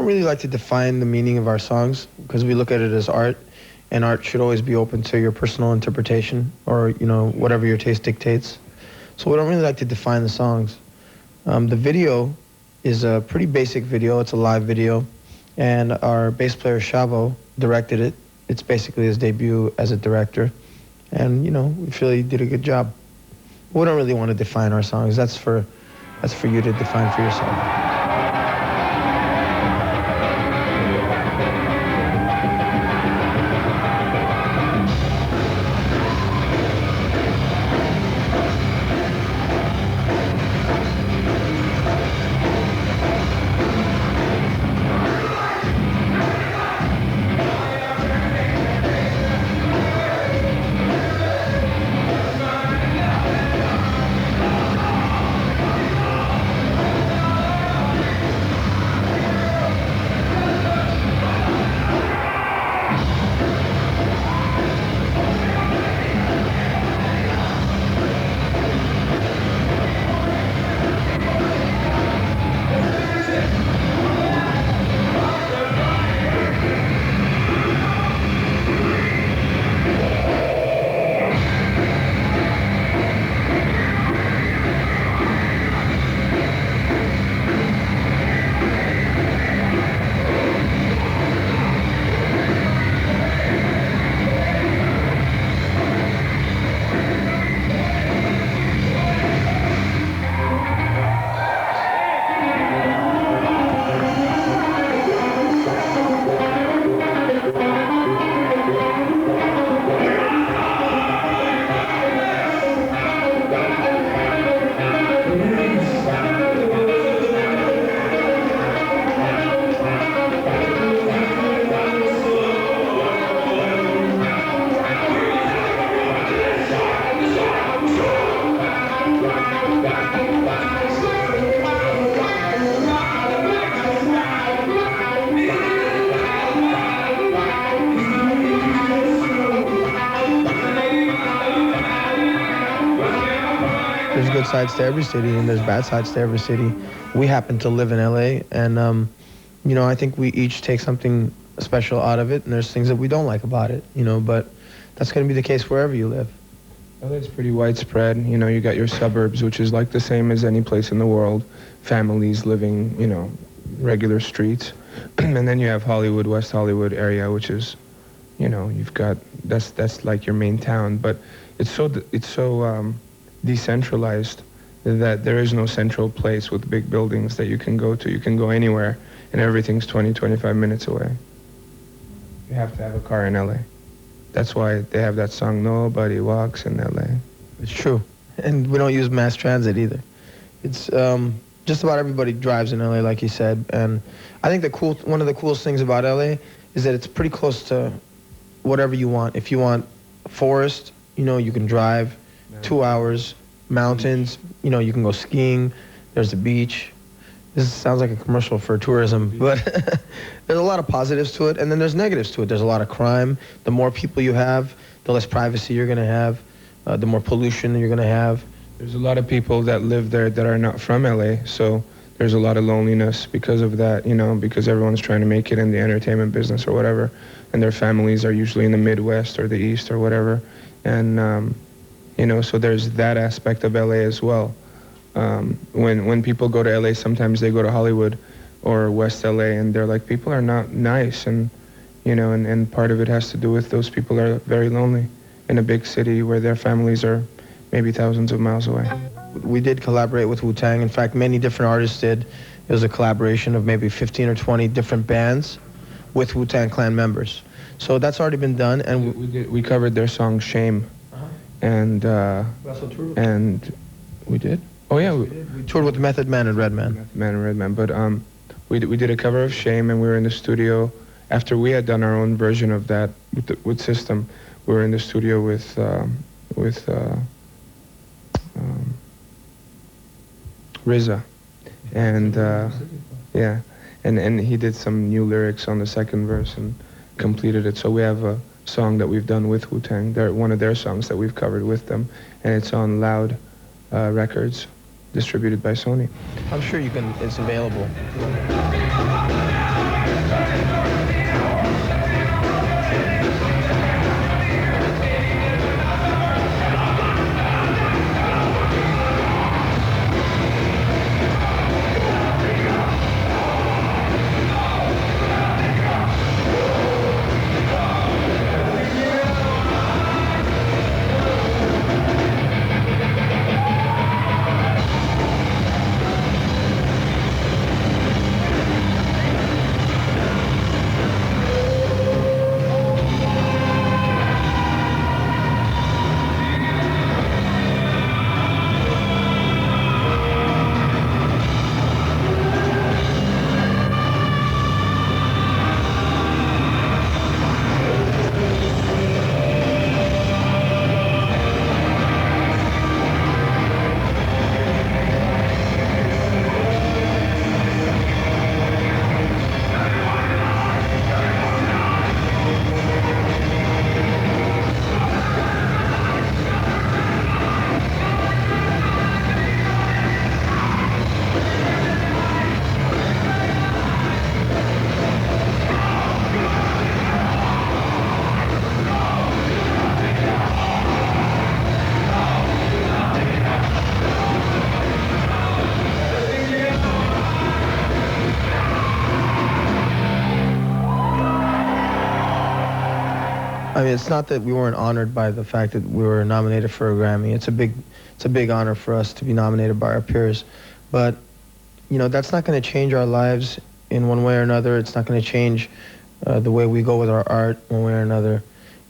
really like to define the meaning of our songs because we look at it as art, and art should always be open to your personal interpretation or, you know, whatever your taste dictates. So we don't really like to define the songs. The video is a pretty basic video. It's a live video, and our bass player Shavo directed it. It's basically his debut as a director, and you know, we feel he did a good job. We don't really want to define our songs. That's for you to define for yourself. There's good sides to every city, and there's bad sides to every city. We happen to live in LA, and you know, I think we each take something special out of it, and there's things that we don't like about it, you know, but that's going to be the case wherever you live. LA's pretty widespread. You know, you got your suburbs, which is like the same as any place in the world. Families living, you know, regular streets. And then you have Hollywood, West Hollywood area, which is, you know, you've got, that's like your main town. But it's so decentralized that there is no central place with big buildings that you can go to. You can go anywhere, and everything's 20, 25 minutes away. You have to have a car in LA. That's why they have that song, Nobody Walks in LA. It's true. And we don't use mass transit either. It's just about everybody drives in LA, like you said. And I think one of the coolest things about LA is that it's pretty close to whatever you want. If you want a forest, you know, you can drive 2 hours, mountains, you know, you can go skiing, there's the beach. This sounds like a commercial for tourism, but there's a lot of positives to it, and then there's negatives to it. There's a lot of crime. The more people you have, the less privacy you're going to have, the more pollution you're going to have. There's a lot of people that live there that are not from LA, so there's a lot of loneliness because of that, you know, because everyone's trying to make it in the entertainment business or whatever, and their families are usually in the Midwest or the East or whatever, and, you know, so there's that aspect of LA as well. When people go to LA, sometimes they go to Hollywood or West LA, and they're like, people are not nice, and you know, and part of it has to do with those people are very lonely in a big city where their families are maybe thousands of miles away. We did collaborate with Wu-Tang. In fact, many different artists did. It was a collaboration of maybe 15 or 20 different bands with Wu-Tang Clan members. So that's already been done, and we covered their song Shame, and we did. Oh yeah, we toured with Method Man and Redman. Method Man and Redman, but we did a cover of Shame, and we were in the studio after we had done our own version of that with System. We were in the studio with RZA, and yeah, and he did some new lyrics on the second verse and completed it. So we have a song that we've done with Wu-Tang. They're one of their songs that we've covered with them, and it's on Loud Records, distributed by Sony. I'm sure it's available. I mean, it's not that we weren't honored by the fact that we were nominated for a Grammy. It's a big honor for us to be nominated by our peers. But, you know, that's not going to change our lives in one way or another. It's not going to change the way we go with our art one way or another.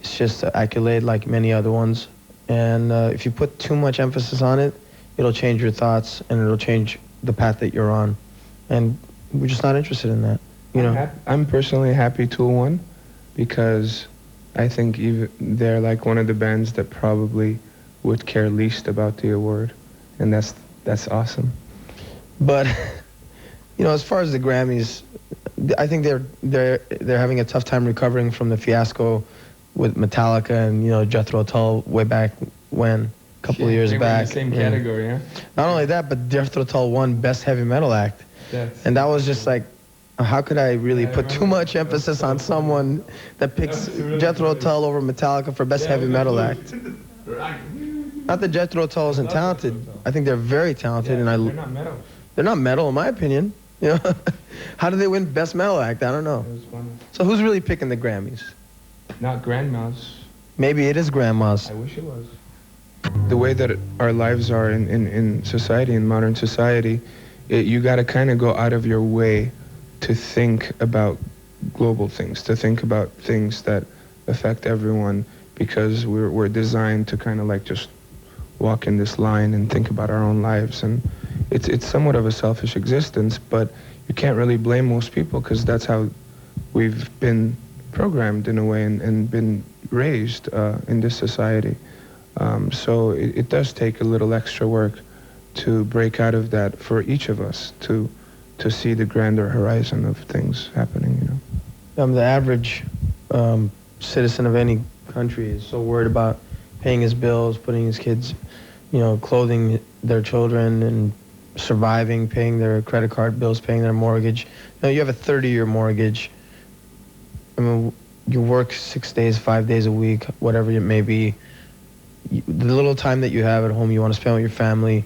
It's just an accolade like many other ones. And if you put too much emphasis on it, it'll change your thoughts and it'll change the path that you're on. And we're just not interested in that, you know. I'm personally happy Tool won because I think even they're like one of the bands that probably would care least about the award, and that's awesome. But you know, as far as the Grammys, I think they're having a tough time recovering from the fiasco with Metallica and, you know, Jethro Tull way back when, a couple of years back. In the same category, yeah. Not only that, but Jethro Tull won Best Heavy Metal Act, and that was just like, how could I really put too much emphasis on someone that picks Jethro Tull over Metallica for Best Heavy Metal Act? Not that Jethro Tull isn't talented. I think they're very talented, and they're not metal. They're not metal, in my opinion. You know, how do they win Best Metal Act? I don't know. So who's really picking the Grammys? Not grandmas. Maybe it is grandmas. I wish it was. The way that our lives are in society, in modern society, you got to kind of go out of your way to think about global things, to think about things that affect everyone, because we're designed to kind of like just walk in this line and think about our own lives. And it's somewhat of a selfish existence, but you can't really blame most people because that's how we've been programmed in a way and been raised in this society. So it does take a little extra work to break out of that for each of us, to see the grander horizon of things happening, you know. The average citizen of any country is so worried about paying his bills, putting his kids, you know, clothing their children and surviving, paying their credit card bills, paying their mortgage. You know, you have a 30-year mortgage. I mean, you work 6 days, 5 days a week, whatever it may be. The little time that you have at home, you want to spend with your family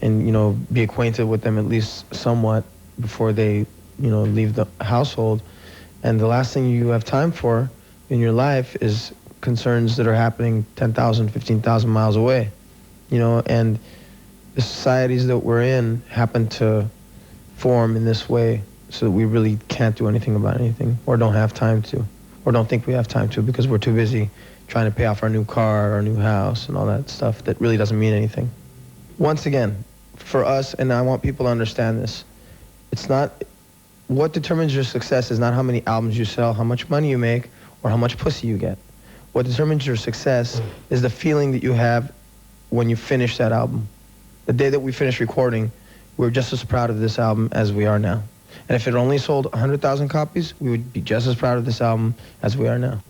and, you know, be acquainted with them at least somewhat before they, you know, leave the household. And the last thing you have time for in your life is concerns that are happening 10,000, 15,000 miles away, you know. And the societies that we're in happen to form in this way so that we really can't do anything about anything, or don't have time to, or don't think we have time to, because we're too busy trying to pay off our new car, our new house, and all that stuff that really doesn't mean anything. Once again, for us, and I want people to understand this, it's not, what determines your success is not how many albums you sell, how much money you make, or how much pussy you get. What determines your success is the feeling that you have when you finish that album. The day that we finished recording, we were just as proud of this album as we are now. And if it only sold 100,000 copies, we would be just as proud of this album as we are now.